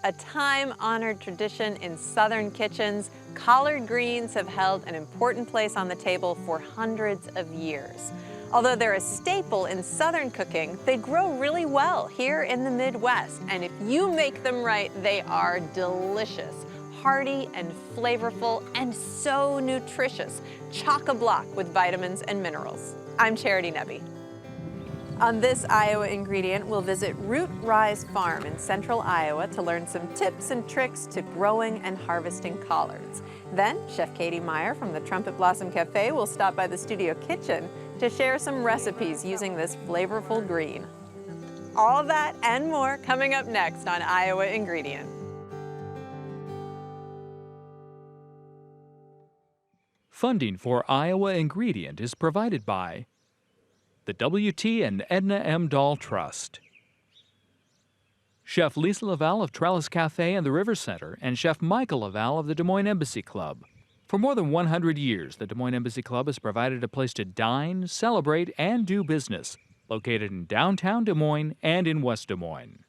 A time-honored tradition in Southern kitchens, collard greens have held an important place on the table for hundreds of years. Although they're a staple in Southern cooking, they grow really well here in the Midwest. And if you make them right, they are delicious, hearty and flavorful, and so nutritious. Chock-a-block with vitamins and minerals. I'm Charity Nebbe. On this Iowa ingredient, we'll visit Root Rise Farm in central Iowa to learn some tips and tricks to growing and harvesting collards. Then, Chef Katy Meyer from the Trumpet Blossom Cafe will stop by the studio kitchen to share some recipes using this flavorful green. All of that and more coming up next on Iowa Ingredient. Funding for Iowa Ingredient is provided by the W.T. and Edna M. Dahl Trust, Chef Lisa Laval of Trellis Cafe and the River Center, and Chef Michael Laval of the Des Moines Embassy Club. For more than 100 years, the Des Moines Embassy Club has provided a place to dine, celebrate, and do business, located in downtown Des Moines and in West Des Moines.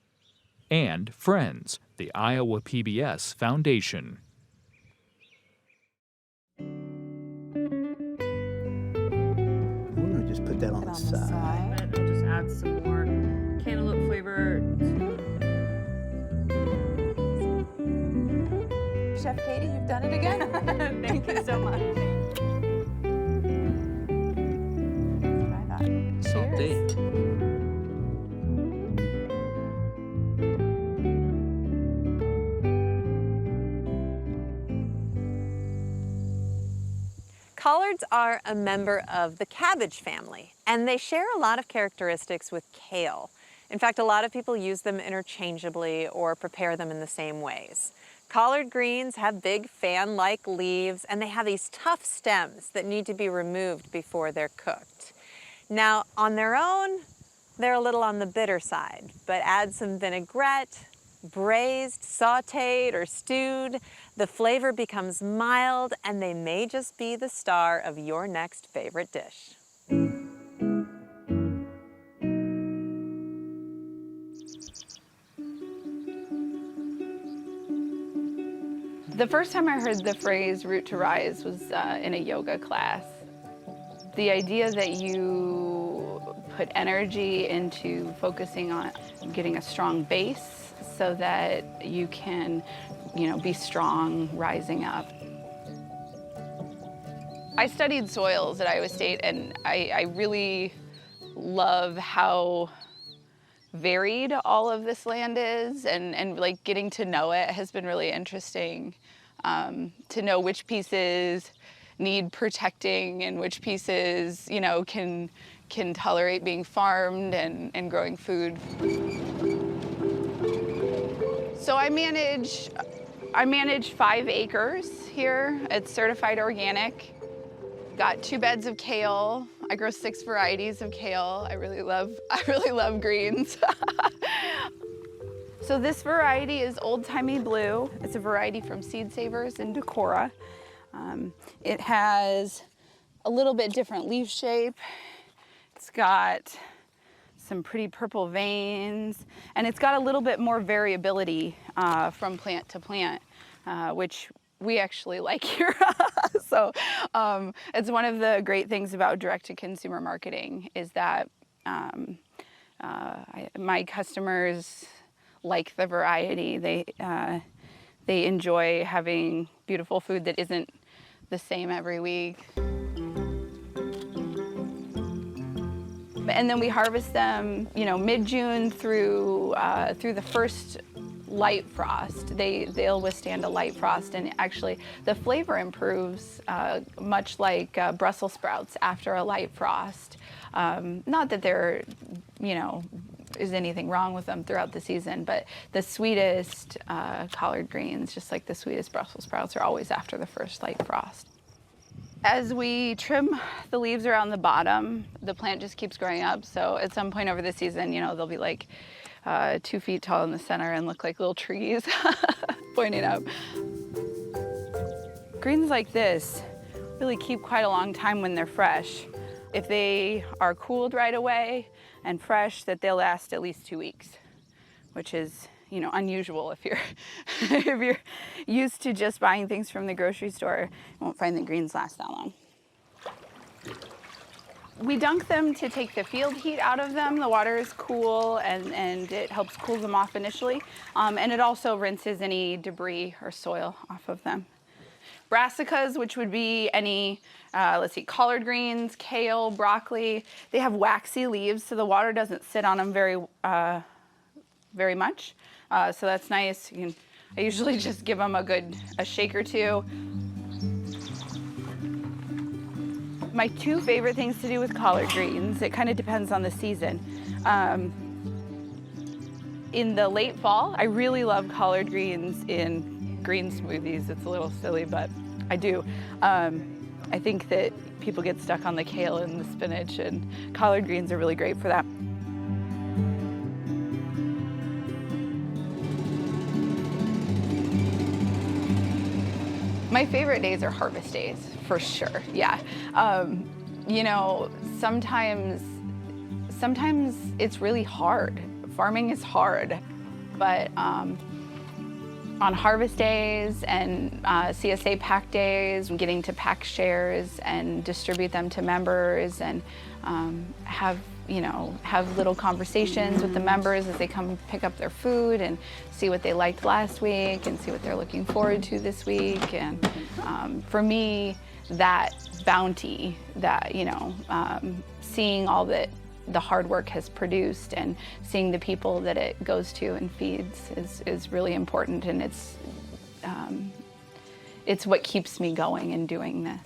And Friends, the Iowa PBS Foundation. Just put that on the side. I'll just add some more cantaloupe flavor to... Chef Katy, you've done it again. Thank you so much. Try that. Cheers. Collards are a member of the cabbage family, and they share a lot of characteristics with kale. In fact, a lot of people use them interchangeably or prepare them in the same ways. Collard greens have big fan-like leaves, and they have these tough stems that need to be removed before they're cooked. Now, on their own, they're a little on the bitter side, but add some vinaigrette, braised, sautéed, or stewed, the flavor becomes mild, and they may just be the star of your next favorite dish. The first time I heard the phrase root to rise was in a yoga class. The idea that you put energy into focusing on getting a strong base so that you can, be strong rising up. I studied soils at Iowa State, and I really love how varied all of this land is, and like getting to know it has been really interesting. To know which pieces need protecting and which pieces, can tolerate being farmed and growing food. So I manage 5 acres here. It's certified organic. Got 2 beds of kale. I grow 6 varieties of kale. I really love greens. So this variety is Old Timey Blue. It's a variety from Seed Savers in Decorah. It has a little bit different leaf shape. It's got some pretty purple veins, and it's got a little bit more variability from plant to plant, which we actually like here. So it's one of the great things about direct-to-consumer marketing is that my customers like the variety. They enjoy having beautiful food that isn't the same every week. And then we harvest them, mid-June through the first light frost. They'll withstand a light frost, and actually the flavor improves much like Brussels sprouts after a light frost. Not that there, is anything wrong with them throughout the season, but the sweetest collard greens, just like the sweetest Brussels sprouts, are always after the first light frost. As we trim the leaves around the bottom, the plant just keeps growing up. So at some point over the season, they'll be like 2 feet tall in the center and look like little trees pointing up. Greens like this really keep quite a long time when they're fresh. If they are cooled right away and fresh, that they'll last at least 2 weeks, which is unusual if you're if you're used to just buying things from the grocery store. You won't find the greens last that long. We dunk them to take the field heat out of them. The water is cool and it helps cool them off initially. And it also rinses any debris or soil off of them. Brassicas, which would be any, collard greens, kale, broccoli, they have waxy leaves, so the water doesn't sit on them very much. So that's nice. I usually just give them a shake or two. My two favorite things to do with collard greens, it kind of depends on the season. In the late fall, I really love collard greens in green smoothies. It's a little silly, but I do. I think that people get stuck on the kale and the spinach, and collard greens are really great for that. My favorite days are harvest days, for sure, yeah. Sometimes it's really hard. Farming is hard, but on harvest days and CSA pack days, getting to pack shares and distribute them to members and have little conversations with the members as they come pick up their food and see what they liked last week and see what they're looking forward to this week. And for me, that bounty, that, seeing all that the hard work has produced and seeing the people that it goes to and feeds is really important, and it's what keeps me going and doing this.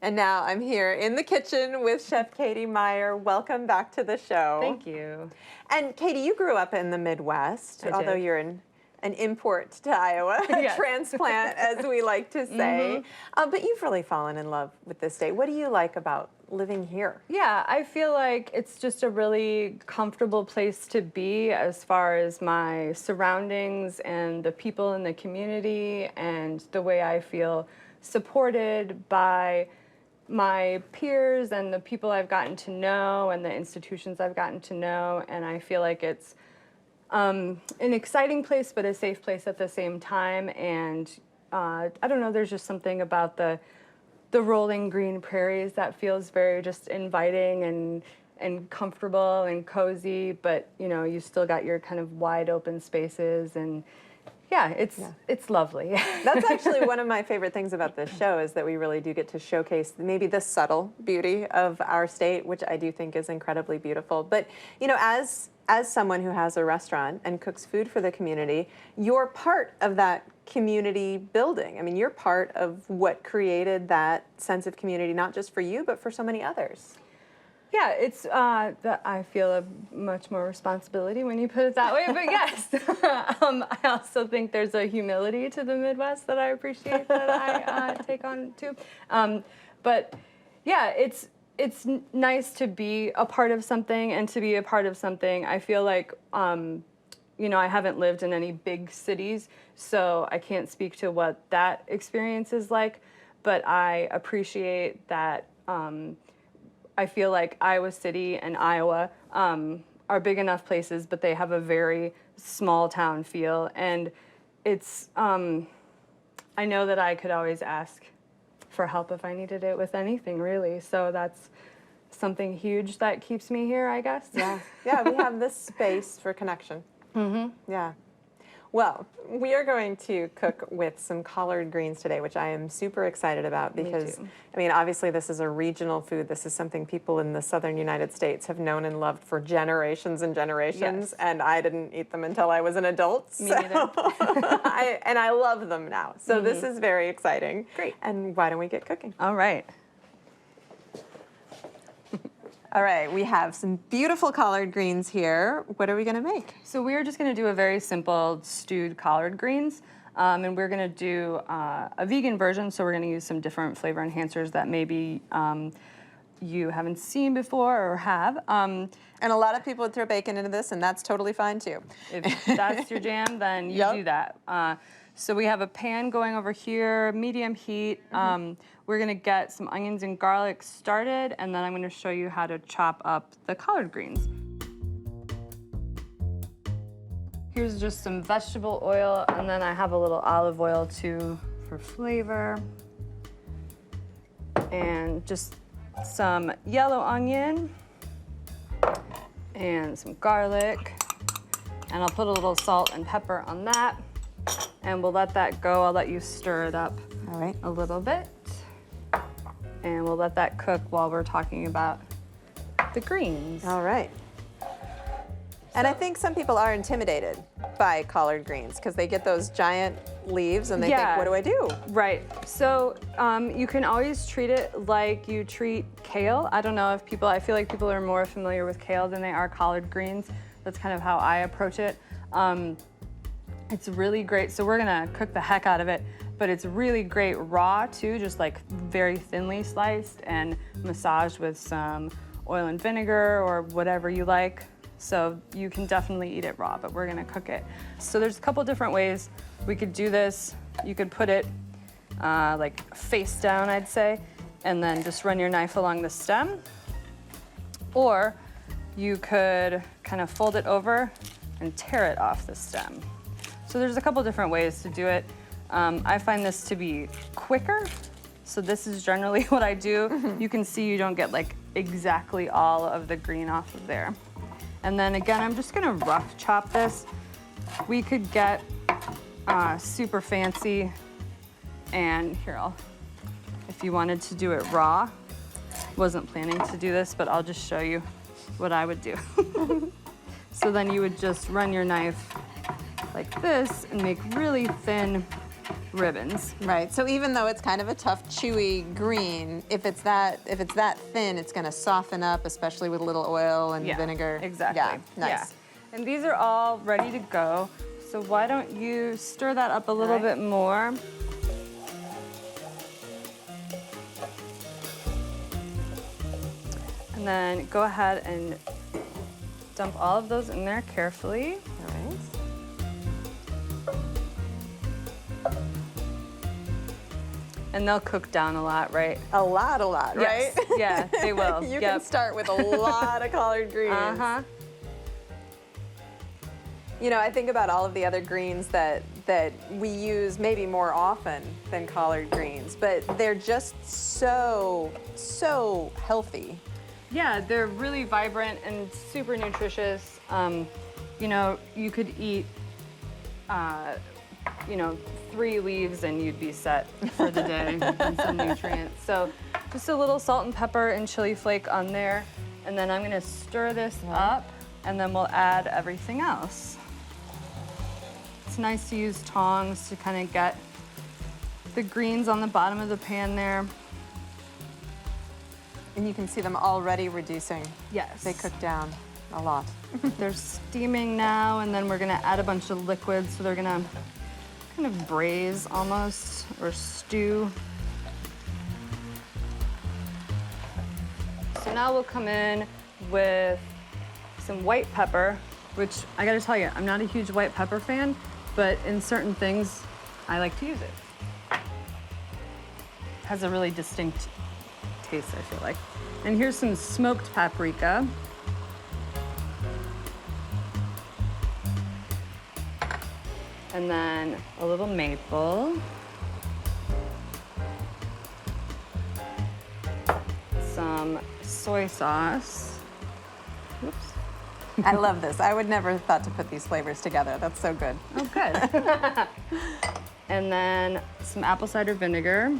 And now I'm here in the kitchen with Chef Katy Meyer. Welcome back to the show. Thank you. And Katy, you grew up in the Midwest, although you're an import to Iowa, a transplant, as we like to say. But you've really fallen in love with this state. What do you like about living here? Yeah, I feel like it's just a really comfortable place to be as far as my surroundings and the people in the community and the way I feel supported by my peers and the people I've gotten to know and the institutions I've gotten to know. And I feel like it's an exciting place, but a safe place at the same time. And I don't know, there's just something about the rolling green prairies that feels very just inviting and comfortable and cozy, but you still got your kind of wide open spaces, and it's lovely. That's actually one of my favorite things about this show, is that we really do get to showcase maybe the subtle beauty of our state, which I do think is incredibly beautiful. But as someone who has a restaurant and cooks food for the community, you're part of that community building. I mean, you're part of what created that sense of community, not just for you, but for so many others. Yeah, it's that I feel a much more responsibility when you put it that way, but yes. I also think there's a humility to the Midwest that I appreciate that I take on too. But yeah, it's nice to be a part of something and to be a part of something. I feel like, I haven't lived in any big cities, so I can't speak to what that experience is like, but I appreciate that I feel like Iowa City and Iowa are big enough places, but they have a very small town feel. And it's, I know that I could always ask for help if I needed it with anything, really. So that's something huge that keeps me here, I guess. Yeah, we have this space for connection. Yeah. Well, we are going to cook with some collard greens today, which I am super excited about because, I mean, obviously this is a regional food. This is something people in the southern United States have known and loved for generations and generations, and I didn't eat them until I was an adult. Me neither. And I love them now. So this is very exciting. Great. And why don't we get cooking? All right. All right, we have some beautiful collard greens here. What are we going to make? So we're just going to do a very simple stewed collard greens, and we're going to do a vegan version, so we're going to use some different flavor enhancers that maybe you haven't seen before or have. And a lot of people would throw bacon into this, and that's totally fine too. If that's your jam, then you do that. So we have a pan going over here, medium heat. We're gonna get some onions and garlic started, and then I'm gonna show you how to chop up the collard greens. Here's just some vegetable oil, and then I have a little olive oil too for flavor. And just some yellow onion and some garlic. And I'll put a little salt and pepper on that. And we'll let that go. I'll let you stir it up a little bit. And we'll let that cook while we're talking about the greens. All right. And I think some people are intimidated by collard greens because they get those giant leaves and they think, what do I do? Right. So you can always treat it like you treat kale. I don't know if people, I feel like people are more familiar with kale than they are collard greens. That's kind of how I approach it. It's really great. So we're gonna cook the heck out of it, but it's really great raw too, just like very thinly sliced and massaged with some oil and vinegar or whatever you like. So you can definitely eat it raw, but we're gonna cook it. So there's a couple different ways we could do this. You could put it like face down, I'd say, and then just run your knife along the stem. Or you could kind of fold it over and tear it off the stem. So there's a couple different ways to do it. I find this to be quicker. So this is generally what I do. You can see you don't get like exactly all of the green off of there. And then again, I'm just gonna rough chop this. We could get super fancy, and here, if you wanted to do it raw, wasn't planning to do this, but I'll just show you what I would do. So then you would just run your knife like this and make really thin ribbons. Right. So even though it's kind of a tough, chewy green, if it's that thin, it's going to soften up, especially with a little oil and vinegar. Exactly. Yeah. Nice. Yeah. And these are all ready to go. So why don't you stir that up a little bit more? And then go ahead and dump all of those in there carefully. All right. And they'll cook down a lot, right? A lot, Yes. right? Yeah, they will. You can start with a lot of collard greens. Uh-huh. You know, I think about all of the other greens that we use maybe more often than collard greens, but they're just so healthy. Yeah, they're really vibrant and super nutritious. You know, you could eat, 3 leaves and you'd be set for the day and some nutrients. So just a little salt and pepper and chili flake on there. And then I'm gonna stir this up and then we'll add everything else. It's nice to use tongs to kind of get the greens on the bottom of the pan there. And you can see them already reducing. Yes. They cook down a lot. They're steaming now, and then we're gonna add a bunch of liquids, so they're gonna kind of braise almost, or stew. So now we'll come in with some white pepper, which I gotta tell you, I'm not a huge white pepper fan, but in certain things, I like to use it. It has a really distinct taste, I feel like. And here's some smoked paprika. And then a little maple. Some soy sauce. Oops. I love this. I would never have thought to put these flavors together. That's so good. Oh, good. And then some apple cider vinegar.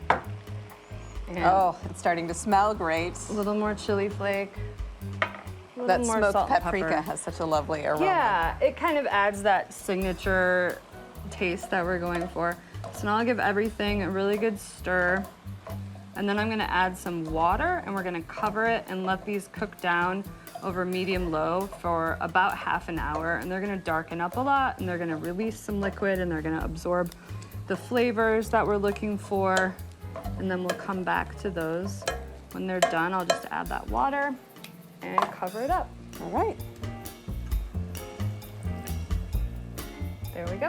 And Oh, it's starting to smell great. a little more chili flake. A That little more smoked salt and paprika pepper. has such a lovely aroma. Yeah, it kind of adds that signature taste that we're going for. So now I'll give everything a really good stir. And then I'm gonna add some water and we're gonna cover it and let these cook down over medium-low for about half an hour. And they're gonna darken up a lot and they're gonna release some liquid and they're gonna absorb the flavors that we're looking for. And then we'll come back to those. When they're done, I'll just add that water and cover it up. All right. There we go.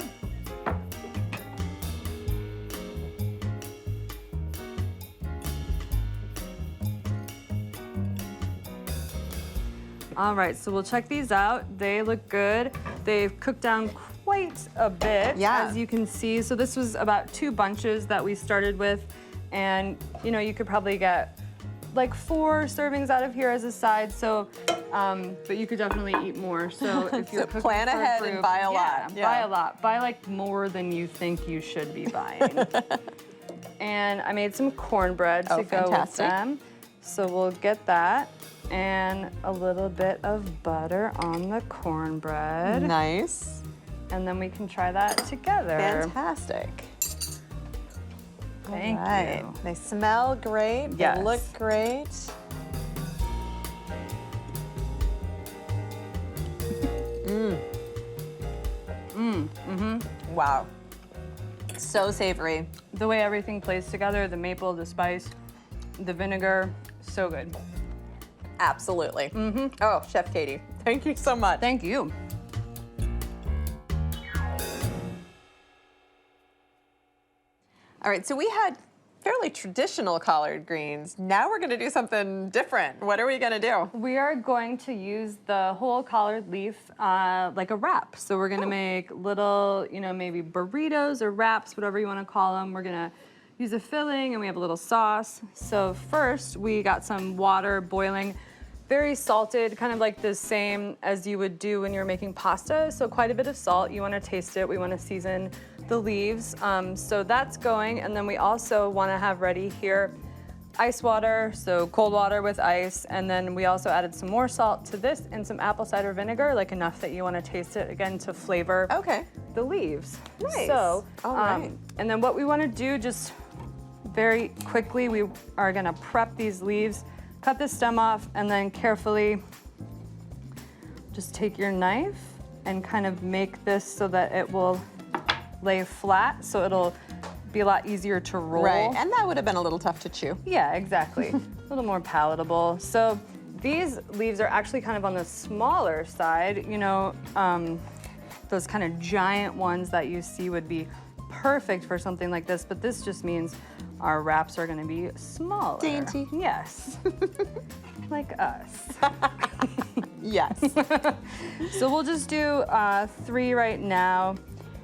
All right, so we'll check these out. They look good. They've cooked down quite a bit, Yeah. as you can see. So this was about 2 bunches that we started with. And you know, you could probably get like 4 servings out of here as a side. So, but you could definitely eat more. So if you're So cooking plan for a ahead and group, buy a lot. yeah, Yeah. buy a lot. Buy like more than you think you should be buying. And I made some cornbread to go with fantastic. them. So we'll get that and a little bit of butter on the cornbread. Nice. And then we can try that together. Fantastic. Thank All right. you. They smell great. Yes. They look great. Wow. So savory. The way everything plays together, the maple, the spice, the vinegar, so good. Absolutely. Oh, Chef Katy, thank you so much. Thank you. All right, so we had fairly traditional collard greens. Now we're gonna do something different. What are we gonna do? We are going to use the whole collard leaf like a wrap. So we're gonna make little, you know, maybe burritos or wraps, whatever you wanna call them. We're gonna use a filling and we have a little sauce. So first we got some water boiling, very salted, kind of like the same as you would do when you're making pasta. So quite a bit of salt. You wanna taste it. We wanna season the leaves. So that's going. And then we also wanna have ready here ice water, so cold water with ice. And then we also added some more salt to this and some apple cider vinegar, like enough that you wanna taste it again to flavor Okay. the leaves. Nice. So, All right. and then what we wanna do just very quickly, we are gonna prep these leaves, cut the stem off, and then carefully just take your knife and kind of make this so that it will lay flat, so it'll be a lot easier to roll. Right, and that would have been a little tough to chew. Yeah, exactly. A little more palatable. So these leaves are actually kind of on the smaller side. You know, those kind of giant ones that you see would be perfect for something like this, but this just means our wraps are gonna be smaller. Dainty. Yes. Like us. Yes. So we'll just do 3 right now.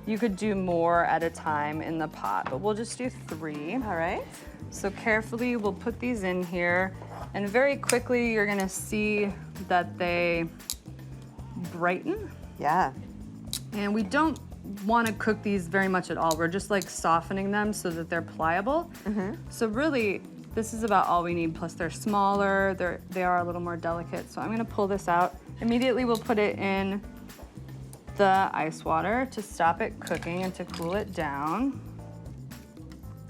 You could do more at a time in the pot, but we'll just do 3. All right. So carefully, we'll put these in here, and very quickly, you're gonna see that they brighten. Yeah. And we don't wanna cook these very much at all. We're just like softening them so that they're pliable. So really, this is about all we need, plus they're smaller, they are a little more delicate. So I'm gonna pull this out. Immediately, we'll put it in the ice water to stop it cooking and to cool it down.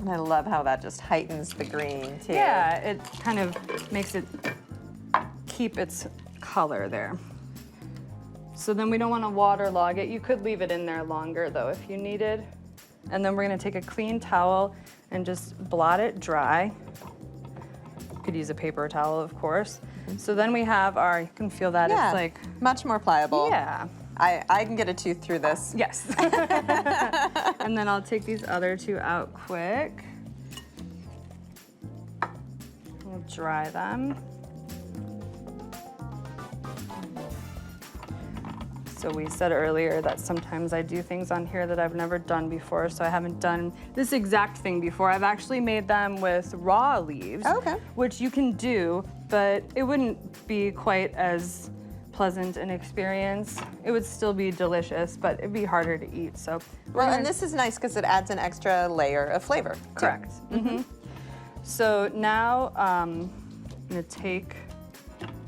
And I love how that just heightens the green too. Yeah, it kind of makes it keep its color there. So then we don't want to waterlog it. You could leave it in there longer though if you needed. And then we're gonna take a clean towel and just blot it dry. You could use a paper towel, of course. So then we have our, you can feel that Yeah. it's like, Much more pliable. yeah. I can get a tooth through this. Yes. And then I'll take these other 2 out quick. We'll dry them. So we said earlier that sometimes I do things on here that I've never done before, so I haven't done this exact thing before. I've actually made them with raw leaves, Okay. which you can do, but it wouldn't be quite as pleasant an experience. It would still be delicious, but it'd be harder to eat. So we're Well, gonna- and this is nice because it adds an extra layer of flavor. too. correct. So now I'm gonna take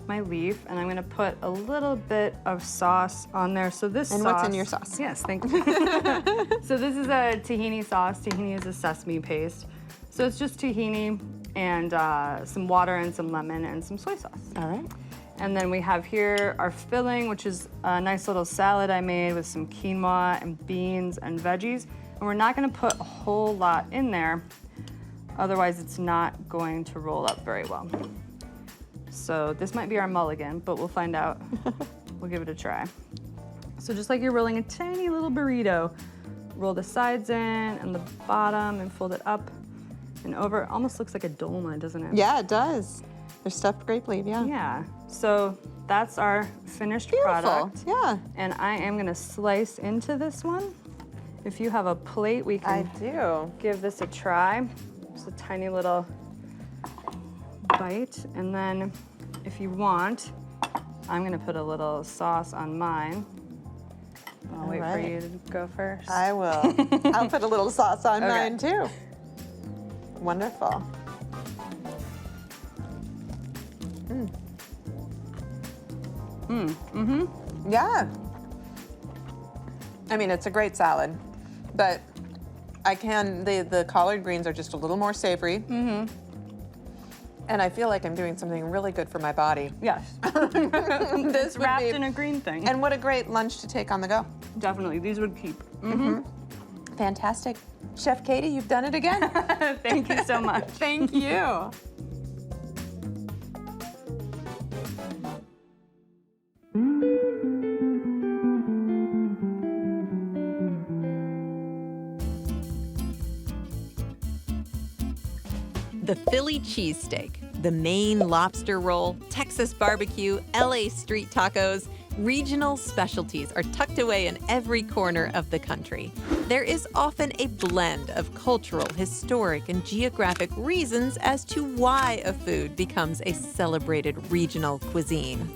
my leaf and I'm gonna put a little bit of sauce on there. So this And sauce, what's in your sauce? Yes, thank you. So this is a tahini sauce. Tahini is a sesame paste. So it's just tahini and some water and some lemon and some soy sauce. All right. And then we have here our filling, which is a nice little salad I made with some quinoa and beans and veggies. And we're not gonna put a whole lot in there, otherwise it's not going to roll up very well. So this might be our mulligan, but we'll find out. We'll give it a try. So just like you're rolling a tiny little burrito, roll the sides in and the bottom and fold it up and over. It almost looks like a dolma, doesn't it? Yeah, it does. They're stuffed grape leaf, yeah. Yeah. So that's our finished Beautiful. product. Yeah. And I am gonna slice into this one. If you have a plate, we I can do. give this a try. Just a tiny little bite. And then if you want, I'm gonna put a little sauce on mine. I'll wait for you to go first. I will. I'll put a little sauce on mine too. Wonderful. Yeah. I mean, it's a great salad, but the collard greens are just a little more savory. And I feel like I'm doing something really good for my body. Yes. This would Wrapped be, in a green thing. and what a great lunch to take on the go. Definitely, these would keep. Fantastic. Chef Katy, you've done it again. Thank you so much. Thank you. The Philly cheesesteak, the Maine lobster roll, Texas barbecue, LA street tacos, regional specialties are tucked away in every corner of the country. There is often a blend of cultural, historic, and geographic reasons as to why a food becomes a celebrated regional cuisine.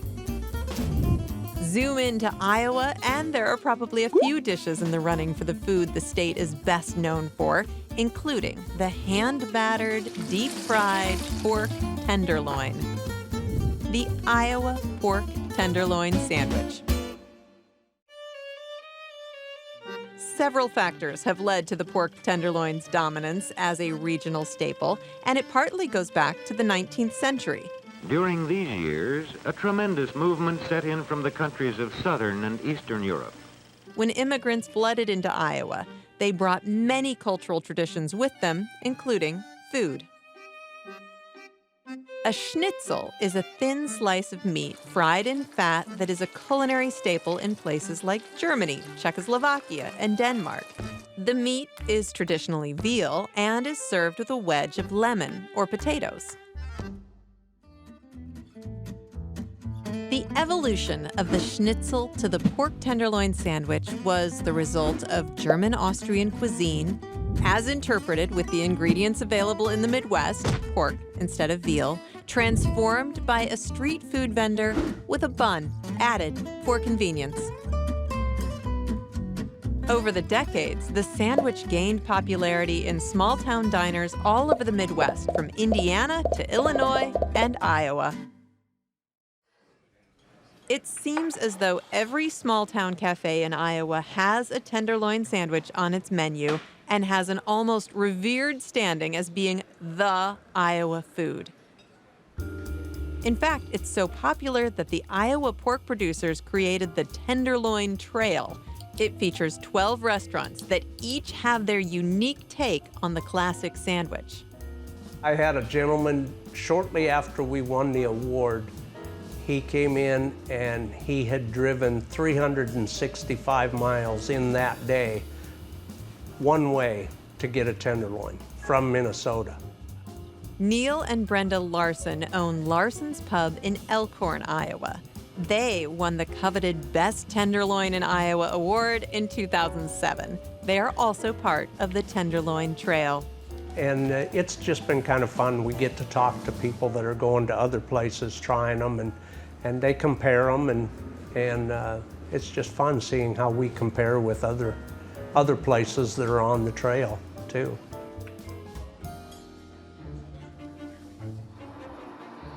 Zoom into Iowa, and there are probably a few dishes in the running for the food the state is best known for, including the hand-battered, deep-fried pork tenderloin. The Iowa pork tenderloin sandwich. Several factors have led to the pork tenderloin's dominance as a regional staple, and it partly goes back to the 19th century. During these years, a tremendous movement set in from the countries of Southern and Eastern Europe. When immigrants flooded into Iowa, they brought many cultural traditions with them, including food. A schnitzel is a thin slice of meat fried in fat that is a culinary staple in places like Germany, Czechoslovakia, and Denmark. The meat is traditionally veal and is served with a wedge of lemon or potatoes. The evolution of the schnitzel to the pork tenderloin sandwich was the result of German-Austrian cuisine, as interpreted with the ingredients available in the Midwest, pork instead of veal, transformed by a street food vendor with a bun added for convenience. Over the decades, the sandwich gained popularity in small-town diners all over the Midwest, from Indiana to Illinois and Iowa. It seems as though every small-town cafe in Iowa has a tenderloin sandwich on its menu and has an almost revered standing as being the Iowa food. In fact, it's so popular that the Iowa pork producers created the Tenderloin Trail. It features 12 restaurants that each have their unique take on the classic sandwich. I had a gentleman shortly after we won the award. He came in and he had driven 365 miles in that day, one way, to get a tenderloin from Minnesota. Neil and Brenda Larson own Larson's Pub in Elkhorn, Iowa. They won the coveted Best Tenderloin in Iowa award in 2007. They are also part of the Tenderloin Trail. And it's just been kind of fun. We get to talk to people that are going to other places, trying them, and they compare them, and it's just fun seeing how we compare with other places that are on the trail too.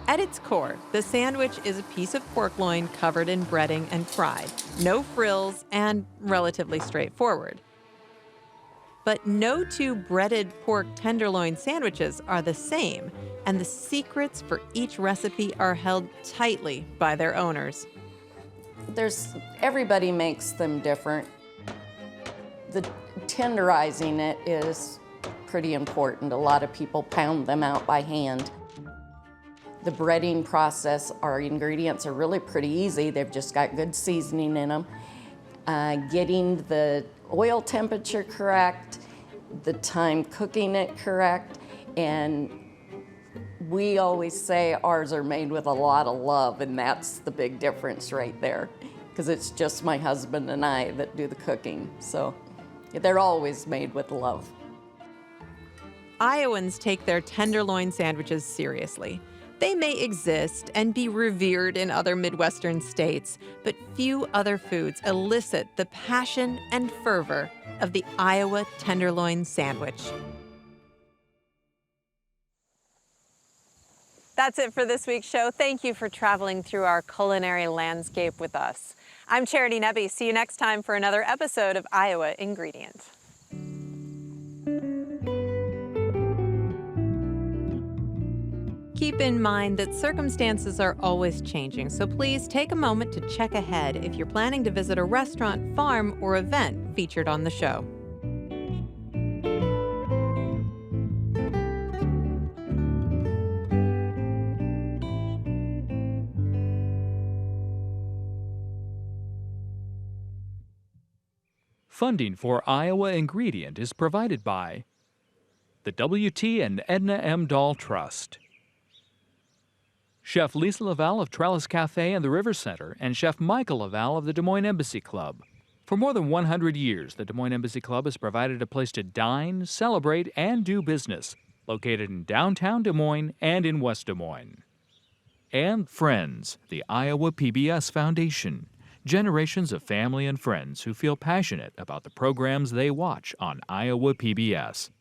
At its core, the sandwich is a piece of pork loin covered in breading and fried. No frills and relatively straightforward. But no two breaded pork tenderloin sandwiches are the same, and the secrets for each recipe are held tightly by their owners. Everybody makes them different. The tenderizing it is pretty important. A lot of people pound them out by hand. The breading process, our ingredients are really pretty easy. They've just got good seasoning in them. getting the oil temperature correct, the time cooking it correct, and we always say ours are made with a lot of love, and that's the big difference right there, because it's just my husband and I that do the cooking, so they're always made with love. Iowans take their Tenderloin sandwiches seriously. They may exist and be revered in other Midwestern states, but few other foods elicit the passion and fervor of the Iowa Tenderloin sandwich. That's it for this week's show. Thank you for traveling through our culinary landscape with us. I'm Charity Nebbe. See you next time for another episode of Iowa Ingredient. Keep in mind that circumstances are always changing, so please take a moment to check ahead if you're planning to visit a restaurant, farm, or event featured on the show. Funding for Iowa Ingredient is provided by the W.T. and Edna M. Dahl Trust, Chef Lisa Laval of Trellis Cafe and the River Center, and Chef Michael Laval of the Des Moines Embassy Club. For more than 100 years, the Des Moines Embassy Club has provided a place to dine, celebrate, and do business, located in downtown Des Moines and in West Des Moines. And Friends, the Iowa PBS Foundation. Generations of family and friends who feel passionate about the programs they watch on Iowa PBS.